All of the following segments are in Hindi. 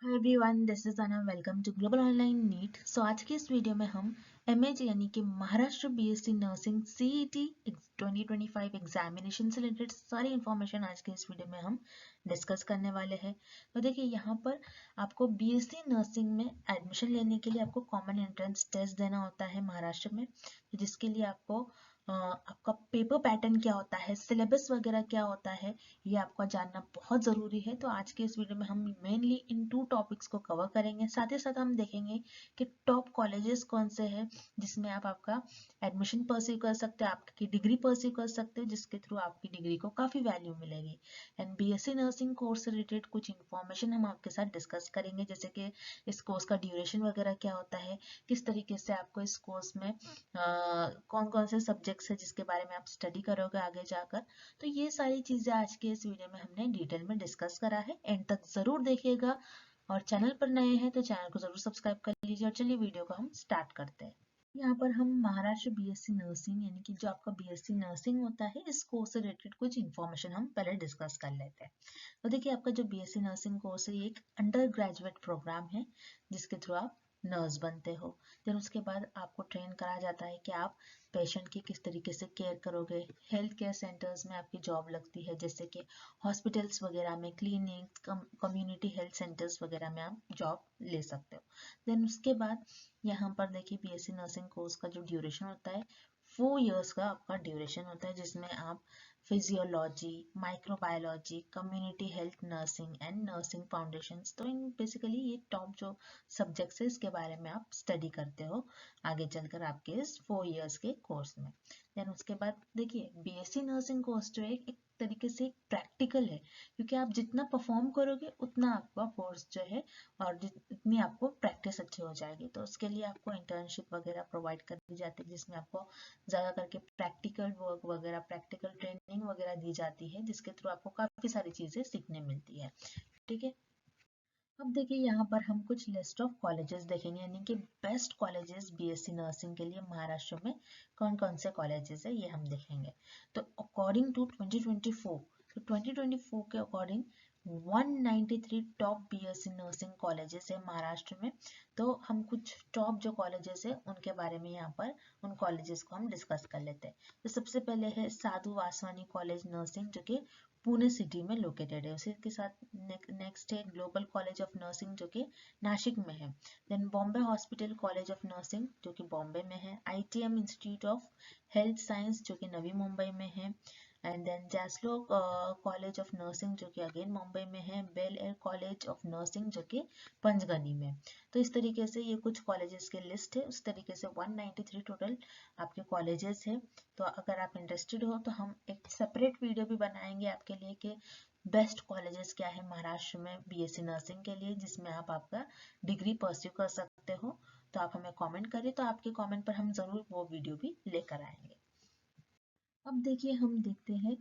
Hi everyone, this is Anna. Welcome to global online NEET. आज के इस वीडियो में हम एमएच यानी कि Maharashtra BSc nursing CET 2025 examination से रिलेटेड सारी इंफॉर्मेशन आज के इस वीडियो में हम डिस्कस करने वाले हैं। तो देखिए, यहाँ पर आपको बीएससी नर्सिंग में एडमिशन लेने के लिए आपको कॉमन एंट्रेंस टेस्ट देना होता है महाराष्ट्र में, जिसके लिए आपको आपका पेपर पैटर्न क्या होता है, सिलेबस वगैरह क्या होता है, ये आपका जानना बहुत ज़रूरी है। तो आज के इस वीडियो में हम मेनली इन टू टॉपिक्स को कवर करेंगे। साथ ही साथ हम देखेंगे कि टॉप कॉलेजेस कौन से हैं जिसमें आप आपका एडमिशन परस्यू कर सकते हो, आपकी डिग्री परस्यू कर सकते हो, जिसके थ्रू आपकी डिग्री को काफ़ी वैल्यू मिलेगी। एंड बीएससी नर्सिंग कोर्स से रिलेटेड कुछ इन्फॉर्मेशन हम आपके साथ डिस्कस करेंगे, जैसे कि इस कोर्स का ड्यूरेशन वगैरह क्या होता है, किस तरीके से आपको इस कोर्स में कौन कौन से सब्जेक्ट्स है जिसके बारे में आप स्टडी करोगे आगे जाकर। तो ये सारी चीज़ें आज के इस वीडियो में हमने डिटेल में डिस्कस करा है। एंड तक ज़रूर देखिएगा, और चैनल पर नए हैं तो चैनल को ज़रूर सब्सक्राइब कर लीजिए। और चलिए वीडियो को हम स्टार्ट करते हैं। यहाँ पर हम महाराष्ट्र बीएससी नर्सिंग यानी कि जो आपका बीएससी नर्सिंग होता है, इस कोर्स से रिलेटेड कुछ इन्फॉर्मेशन हम पहले डिस्कस कर लेते हैं। तो देखिए, आपका जो बीएससी नर्सिंग कोर्स है ये एक अंडर ग्रेजुएट प्रोग्राम है जिसके थ्रू आप नर्स बनते हो। देन उसके बाद आपको ट्रेन करा जाता है कि आप पेशेंट की किस तरीके से केयर करोगे। हेल्थ केयर सेंटर्स में आपकी जॉब लगती है, जैसे कि हॉस्पिटल्स वगैरह में, क्लिनिक, कम्युनिटी हेल्थ सेंटर्स वगैरह में आप जॉब ले सकते हो। देन उसके बाद यहाँ पर देखिए, बीएससी नर्सिंग कोर्स का जो ड्यूरेशन होता है 4 इयर्स का आपका ड्यूरेशन होता है, जिसमें आप physiology, microbiology, community health nursing and nursing foundations, तो इन बेसिकली ये टॉप जो सब्जेक्ट्स है इसके बारे में आप स्टडी करते हो आगे चलकर आपके इस 4 इयर्स के कोर्स में। देन उसके बाद देखिए, बीएससी नर्सिंग कोर्स जो है एक तरीके से एक प्रैक्टिकल है, क्योंकि आप जितना परफॉर्म करोगे उतना आपका कोर्स जो है और जितनी आपको प्रैक्टिस अच्छी हो जाएगी। तो उसके लिए आपको इंटर्नशिप वगैरह प्रोवाइड कर दी जाती है, जिसमें आपको ज़्यादा करके प्रैक्टिकल वर्क वगैरह, प्रैक्टिकल ट्रेनिंग वगैरह दी जाती है, जिसके थ्रू आपको काफ़ी सारी चीज़ें सीखने मिलती है। ठीक है। अब देखिए, यहाँ पर हम कुछ लिस्ट ऑफ कॉलेजेस देखेंगे, यानी कि बेस्ट कॉलेजेस बीएससी नर्सिंग के लिए महाराष्ट्र में कौन कौन से कॉलेजेस है ये हम देखेंगे। तो अकॉर्डिंग टू 2024, तो 2024 के according 193 top BSc nursing colleges है महाराष्ट्र में। तो हम कुछ टॉप जो कॉलेजेस है उनके बारे में यहाँ पर उन कॉलेजेस को हम डिस्कस कर लेते हैं। तो सबसे पहले है साधु वासवानी कॉलेज नर्सिंग, जो कि पुणे सिटी में लोकेटेड है। उसी के साथ नेक्स्ट है ग्लोबल कॉलेज ऑफ नर्सिंग, जो कि नासिक में है। Then Bombay hospital college of nursing, जो कि बॉम्बे में है। ITM institute of health science, जो कि नवी मुंबई में है। And then Jaslok college of nursing, जो कि अगेन मुंबई में है। Bel Air college of nursing, जो कि पंचगनी में। तो इस तरीके से ये कुछ कॉलेजेस की लिस्ट है। उस तरीके से 193 टोटल आपके कॉलेजेस है। तो अगर आप इंटरेस्टेड हो तो हम एक सेपरेट वीडियो भी बनाएंगे आपके लिए कि बेस्ट कॉलेजेस क्या है महाराष्ट्र में बीएससी नर्सिंग के लिए, जिसमें आप आपका डिग्री परस्यू कर सकते हो। तो आप हमें कमेंट करिए, तो आपके कमेंट पर हम ज़रूर वो वीडियो भी लेकर आएंगे। अब देखिए, हम देखते हैं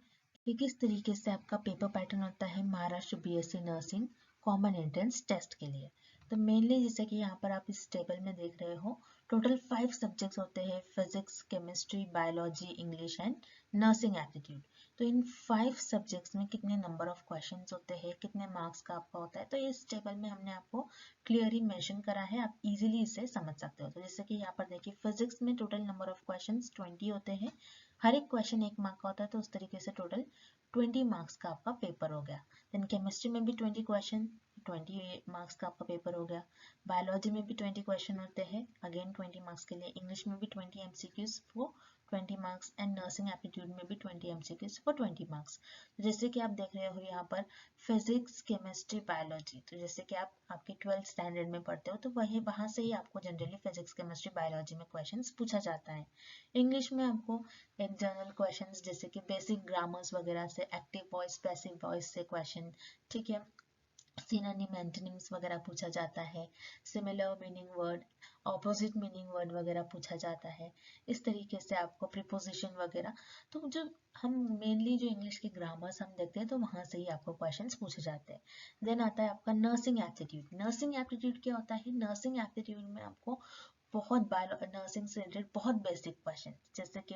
कि किस तरीके से आपका पेपर पैटर्न होता है Maharashtra BSc nursing common entrance test के लिए। तो मेनली जैसे कि यहाँ पर आप इस टेबल में देख रहे हो, टोटल 5 सब्जेक्ट्स होते हैं: physics, chemistry, biology, English and nursing aptitude. तो इन 5 सब्जेक्ट्स में कितने नंबर ऑफ क्वेश्चंस होते हैं, कितने मार्क्स का आपका होता है, तो इस टेबल में हमने आपको क्लियरली मेंशन करा है, आप इजीली इसे समझ सकते हो। तो जैसे कि यहाँ पर देखिए, फिजिक्स में टोटल नंबर ऑफ क्वेश्चंस 20 होते हैं, हर एक क्वेश्चन 1 मार्क का होता है, तो उस तरीके से टोटल 20 मार्क्स का आपका पेपर हो गया। देन केमिस्ट्री में भी 20 क्वेश्चन, 20 मार्क्स का आपका पेपर हो गया। बायोलॉजी में भी 20 क्वेश्चन होते हैं, अगेन 20 मार्क्स के लिए। इंग्लिश में भी 20 MCQs for 20 marks and nursing aptitude में भी 20 एमसीक्यूज फॉर 20 मार्क्स। जैसे कि आप देख रहे हो यहाँ पर फिजिक्स, केमिस्ट्री, बायोलॉजी, तो जैसे कि आप आपके 12th स्टैंडर्ड में पढ़ते हो, तो वही वहाँ से ही आपको जनरली फिजिक्स, केमिस्ट्री, बायोलॉजी में क्वेश्चन पूछा जाता है। इंग्लिश में आपको एक जनरल क्वेश्चंस जैसे कि बेसिक ग्रामर्स वगैरह से, एक्टिव वॉइस, पैसिव वॉइस से क्वेश्चन, ठीक है, सिनोनिम, एंटोनिम्स वगैरह पूछा जाता है। Similar meaning word, opposite meaning word वगैरह पूछा जाता है। इस तरीके से आपको प्रीपोजिशन वगैरह, तो जो हम मेनली जो इंग्लिश की ग्रामर्स हम देखते हैं, तो वहाँ से ही आपको क्वेश्चंस पूछे जाते हैं। देन आता है आपका नर्सिंग एप्टीट्यूड। नर्सिंग एप्टीट्यूड क्या होता है? नर्सिंग एप्टीट्यूड में आपको बहुत नर्सिंग से रिलेटेड बहुत बेसिक क्वेश्चन, जैसे कि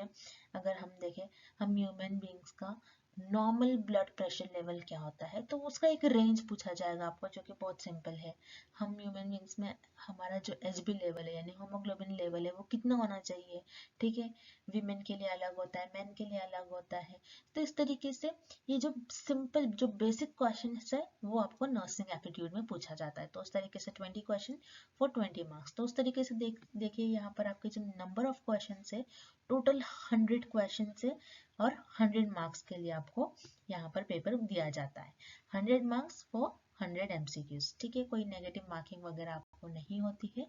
अगर हम देखें, हम ह्यूमन बींग्स का नॉर्मल ब्लड प्रेशर लेवल क्या होता है, तो उसका एक रेंज पूछा जाएगा आपको, जो कि बहुत सिंपल है। हम ह्यूमन बींग्स में हमारा जो एचबी लेवल है यानी हीमोग्लोबिन लेवल है वो कितना होना चाहिए, ठीक है। वीमेन के लिए अलग होता है, मेन के लिए अलग होता है। तो इस तरीके से ये जो सिंपल जो बेसिक क्वेश्चन है वो आपको नर्सिंग एप्टीट्यूड में पूछा जाता है। तो उस तरीके से 20 क्वेश्चन फॉर 20 मार्क्स। तो उस तरीके से देखिए यहाँ पर आपके जो नंबर ऑफ क्वेश्चन है टोटल 100 क्वेश्चन है और 100 मार्क्स के लिए आपको यहाँ पर पेपर दिया जाता है। 100 मार्क्स फॉर 100 एमसीक्यूज, ठीक है। कोई नेगेटिव मार्किंग वगैरह आपको नहीं होती है।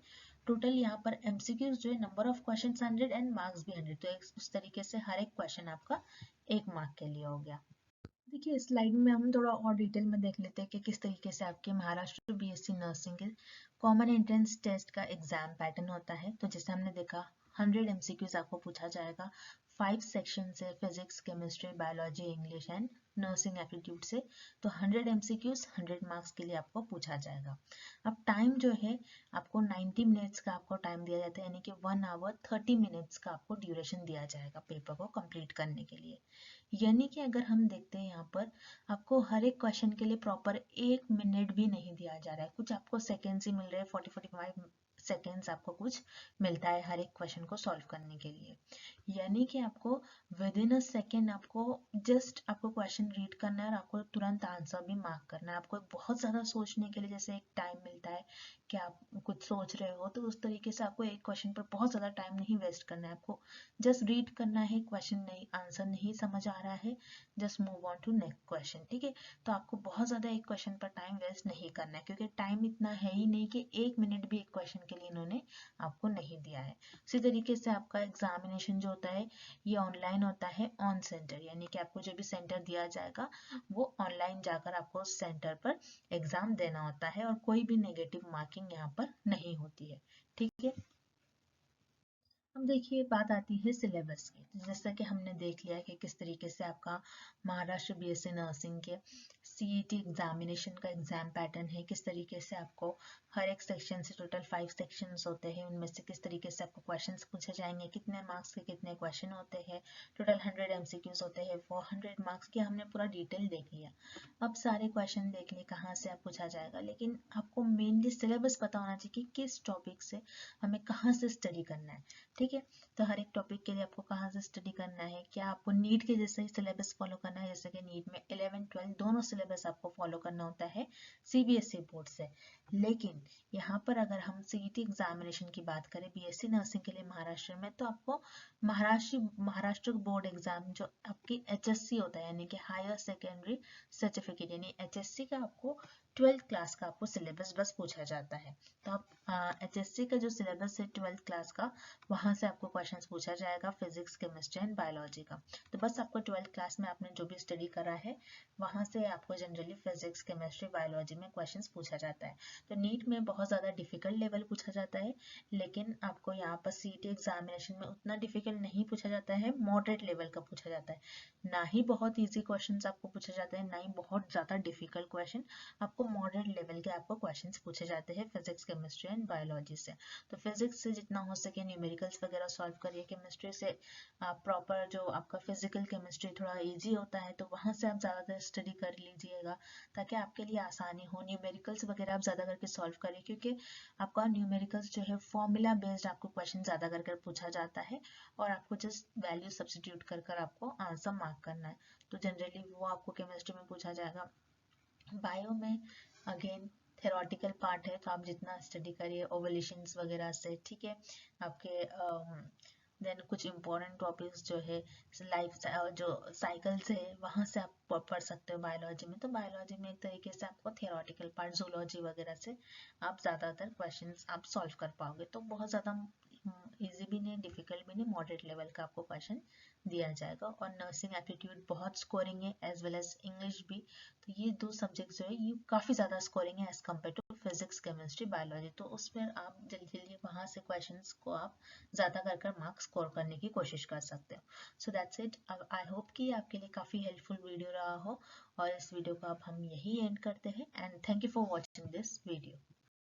टोटल यहाँ पर एमसीक्यूज जो है number of question 100 and marks भी 100, तो उस तरीके से हर एक क्वेश्चन आपका 1 मार्क के लिए हो गया। देखिए स्लाइड में हम थोड़ा और डिटेल में देख लेते हैं कि किस तरीके से आपके महाराष्ट्र बीएससी नर्सिंग के कॉमन एंट्रेंस टेस्ट का एग्जाम पैटर्न होता है। तो जैसे हमने देखा 100 एमसीक्यूज आपको पूछा जाएगा 5 सेक्शन से, physics, chemistry, biology, English and nursing aptitude से। तो 100 एमसीक्यूज 100 मार्क्स के लिए आपको पूछा जाएगा। अब टाइम जो है आपको 90 मिनट्स का आपको टाइम दिया जाता है, यानी कि 1 आवर 30 मिनट्स का आपको ड्यूरेशन दिया जाएगा पेपर को कंप्लीट करने के लिए। यानी कि अगर हम देखते हैं यहाँ पर आपको हर एक क्वेश्चन के लिए प्रॉपर 1 मिनट भी नहीं दिया जा रहा है, कुछ आपको सेकेंड्स ही मिल रहे हैं, 40-45 सेकेंड्स आपको कुछ मिलता है हर एक क्वेश्चन को सॉल्व करने के लिए। यानी कि आपको विद इन अ सेकेंड आपको जस्ट आपको क्वेश्चन रीड करना है और आपको तुरंत आंसर भी मार्क करना है। आपको बहुत ज़्यादा सोचने के लिए जैसे एक टाइम मिलता है कि आप कुछ सोच रहे हो, तो उस तरीके से आपको एक क्वेश्चन पर बहुत ज़्यादा टाइम नहीं वेस्ट करना है। आपको जस्ट रीड करना है, क्वेश्चन नहीं आंसर नहीं समझ आ रहा है, just move on to next question, ठीक है। तो आपको बहुत ज़्यादा एक क्वेश्चन पर टाइम वेस्ट नहीं करना है, क्योंकि टाइम इतना है ही नहीं कि 1 मिनट भी एक क्वेश्चन के लिए इन्होंने आपको नहीं दिया है। उसी तरीके से आपका एग्जामिनेशन जो होता है ये ऑनलाइन होता है ऑन सेंटर, यानी कि आपको जो भी सेंटर दिया जाएगा वो ऑनलाइन जाकर आपको उस सेंटर पर एग्जाम देना होता है और कोई भी नेगेटिव मार्किंग यहाँ पर नहीं होती है, ठीक है। अब देखिए बात आती है सिलेबस की। तो जैसा कि हमने देख लिया कि किस तरीके से आपका महाराष्ट्र बीएससी नर्सिंग के सीईटी एग्जामिनेशन का एग्जाम पैटर्न है, किस तरीके से आपको हर एक सेक्शन से टोटल 5 सेक्शंस होते हैं, उनमें से किस तरीके से आपको क्वेश्चंस पूछे जाएंगे, कितने मार्क्स के कितने क्वेश्चन होते हैं, टोटल 100 एमसीक्यूज होते हैं वो 100 मार्क्स की हमने पूरा डिटेल देख लिया। अब सारे क्वेश्चन देख लिए कहाँ से आप पूछा जाएगा, लेकिन आपको मेनली सिलेबस पता होना चाहिए कि किस टॉपिक से हमें कहाँ से स्टडी करना है, ठीक है। तो हर एक टॉपिक के लिए आपको कहाँ से स्टडी करना है, क्या आपको नीट के जैसे ही सिलेबस फॉलो करना है, जैसे कि नीट में 11-12 दोनों सिलेबस आपको फॉलो करना होता है सीबीएसई बोर्ड से। लेकिन यहाँ पर अगर हम सीईटी एग्जामिनेशन की बात करें बीएससी नर्सिंग के लिए महाराष्ट्र में, तो आपको महाराष्ट्र बोर्ड एग्जाम जो आपकी एचएससी होता है, यानी कि हायर सेकेंडरी सर्टिफिकेट, यानी एचएससी का आपको 12th क्लास का आपको सिलेबस बस पूछा जाता है। तो आप एचएससी का जो सिलेबस है 12th क्लास का, वहाँ से आपको क्वेश्चंस पूछा जाएगा फिजिक्स, केमिस्ट्री एंड बायोलॉजी का। तो बस आपको 12th क्लास में आपने जो भी स्टडी करा है वहाँ से आपको जनरली फिजिक्स, केमिस्ट्री, बायोलॉजी में क्वेश्चंस पूछा जाता है। तो नीट में बहुत ज़्यादा डिफिकल्ट लेवल पूछा जाता है, लेकिन आपको यहाँ पर सीईटी एग्जामिनेशन में उतना डिफिकल्ट नहीं पूछा जाता है, मॉडरेट लेवल का पूछा जाता है। ना ही बहुत ईजी क्वेश्चन आपको पूछे जाते हैं, ना ही बहुत ज़्यादा डिफिकल्ट क्वेश्चन, आपको मॉडरेट लेवल के आपको क्वेश्चंस पूछे जाते हैं फिजिक्स, केमिस्ट्री एंड बायोलॉजी से। तो फिजिक्स से जितना हो सके न्यूमेरिकल्स वगैरह सॉल्व करिए, केमिस्ट्री से प्रॉपर जो आपका फिजिकल केमिस्ट्री थोड़ा इजी होता है तो वहाँ से आप ज़्यादातर स्टडी कर लीजिएगा ताकि आपके लिए आसानी हो। न्यूमेरिकल्स वगैरह आप ज़्यादा करके सॉल्व करिए, क्योंकि आपका न्यूमेरिकल्स जो है फॉर्मूला बेस्ड आपको क्वेश्चन ज़्यादा करके पूछा जाता है और आपको जस्ट वैल्यू सब्सटीट्यूट कर कर आपको आंसर मार्क करना है। तो जनरली वो आपको केमिस्ट्री में पूछा जाएगा। बायो में अगेन थेरोटिकल पार्ट है, तो आप जितना स्टडी करिए ओवल्यूशंस वगैरह से, ठीक है। आपके देन कुछ इंपॉर्टेंट टॉपिक्स जो है लाइफ जो साइकिल्स है वहाँ से आप पढ़ सकते हो बायोलॉजी में। तो बायोलॉजी में एक तरीके से आपको थियोरटिकल पार्ट जूलॉजी वगैरह से आप ज़्यादातर क्वेश्चंस आप सॉल्व कर पाओगे। तो बहुत ज़्यादा इजी भी नहीं, डिफिकल्ट भी नहीं, मॉडरेट लेवल का आपको क्वेश्चन दिया जाएगा। और नर्सिंग एप्टीट्यूड बहुत स्कोरिंग है एज वेल एज इंग्लिश भी। तो ये दो सब्जेक्ट जो है ये काफ़ी ज़्यादा स्कोरिंग है as compare to physics, chemistry, biology. तो उसमें आप जल्दी जल्दी वहाँ से क्वेश्चंस को आप ज़्यादा कर मार्क्स स्कोर करने की कोशिश कर सकते हो। So that's it. I hope कि आपके लिए काफ़ी हेल्पफुल वीडियो रहा हो, और इस वीडियो को अब हम यही एंड करते हैं and thank you for watching this video.